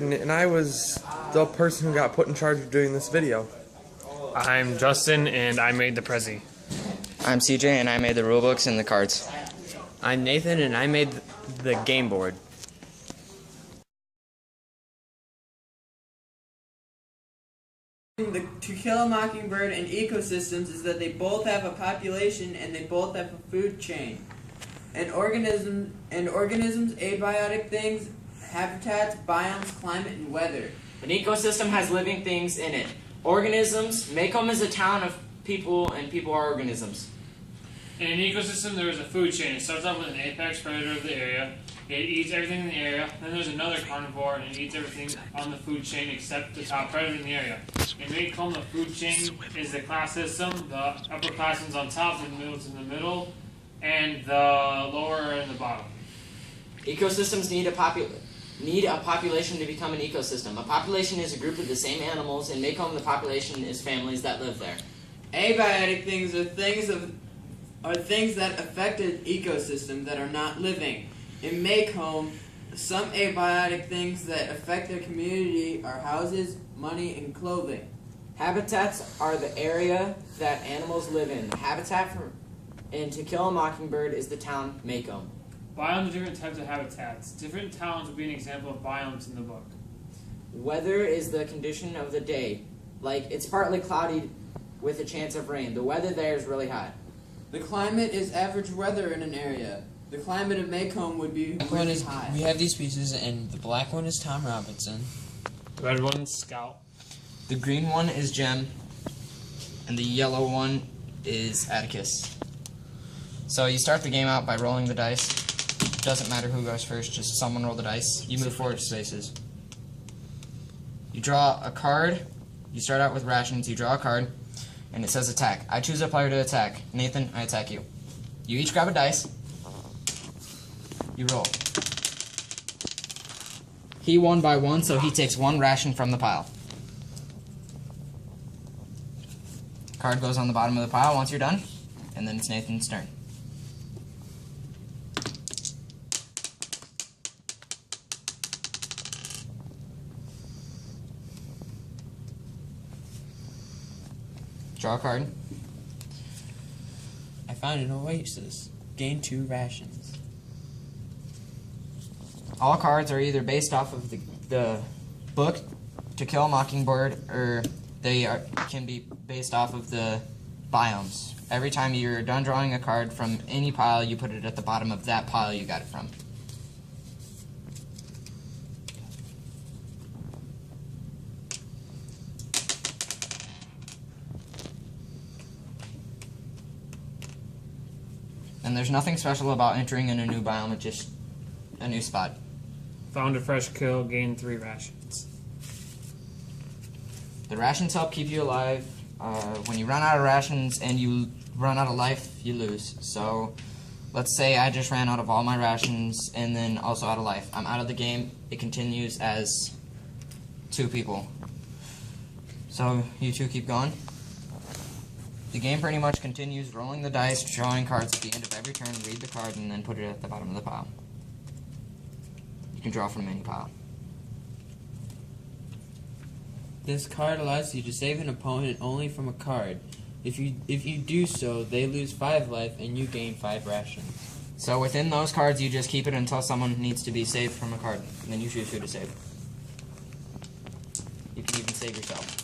And I was the person who got put in charge of doing this video. I'm Justin, and I made the Prezi. I'm CJ, and I made the rulebooks and the cards. I'm Nathan, and I made the game board. To Kill a Mockingbird and ecosystems is that they both have a population and they both have a food chain. And organisms, abiotic things, habitats, biomes, climate, and weather. An ecosystem has living things in it. Organisms, Macomb is a town of people, and people are organisms. In an ecosystem, there is a food chain. It starts off with an apex predator of the area. It eats everything in the area. Then there's another carnivore, and it eats everything on the food chain except the top predator in the area. In Macomb, the food chain is the class system. The upper class is on top, the middle is in the middle, and the lower are in the bottom. Ecosystems need a population to become an ecosystem. A population is a group of the same animals. In Macomb, the population is families that live there. Abiotic things are things that affect an ecosystem that are not living. In Macomb, some abiotic things that affect their community are houses, money, and clothing. Habitats are the area that animals live in. And To Kill a Mockingbird is the town Macomb. Biomes are different types of habitats. Different towns would be an example of biomes in the book. Weather is the condition of the day. Like, it's partly cloudy with a chance of rain. The weather there is really hot. The climate is average weather in an area. The climate of Macomb would be really high. We have these pieces, and the black one is Tom Robinson. The red one's Scout. The green one is Jem, and the yellow one is Atticus. So you start the game out by rolling the dice. Doesn't matter who goes first, just someone roll the dice. You move forward spaces. You draw a card. You start out with rations. You draw a card, and it says attack. I choose a player to attack. Nathan, I attack you. You each grab a dice. You roll. He won by 1, so he takes 1 ration from the pile. Card goes on the bottom of the pile once you're done, and then it's Nathan's turn. Draw a card. I found an oasis. Gain 2 rations. All cards are either based off of the book, To Kill a Mockingbird, or can be based off of the biomes. Every time you're done drawing a card from any pile, you put it at the bottom of that pile you got it from. And there's nothing special about entering in a new biome, it's just a new spot. Found a fresh kill, gained 3 rations. The rations help keep you alive. When you run out of rations and you run out of life, you lose. So let's say I just ran out of all my rations and then also out of life. I'm out of the game. It continues as 2 people. So you 2 keep going. The game pretty much continues rolling the dice, drawing cards at the end of every turn, read the card, and then put it at the bottom of the pile. You can draw from any pile. This card allows you to save an opponent only from a card. If you do so, they lose 5 life and you gain 5 rations. So within those cards, you just keep it until someone needs to be saved from a card, and then you choose who to save. You can even save yourself.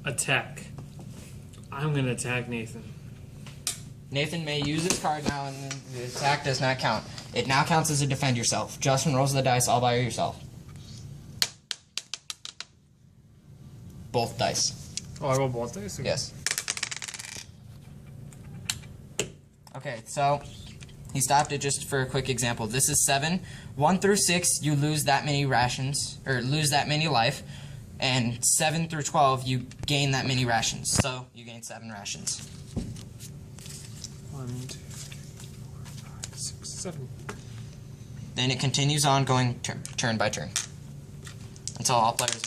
Attack. I'm going to attack Nathan. Nathan may use his card now, and the attack does not count. It now counts as a defend yourself. Justin rolls the dice all by yourself. Both dice. Oh, I roll both dice? Okay. Yes. Okay, so he stopped it just for a quick example. This is 7. 1 through 6, you lose that many rations, or lose that many life. And 7 through 12, you gain that many rations. So you gain 7 rations. 1, 2, 3, 4, 5, 6, 7. Then it continues on going turn by turn until all players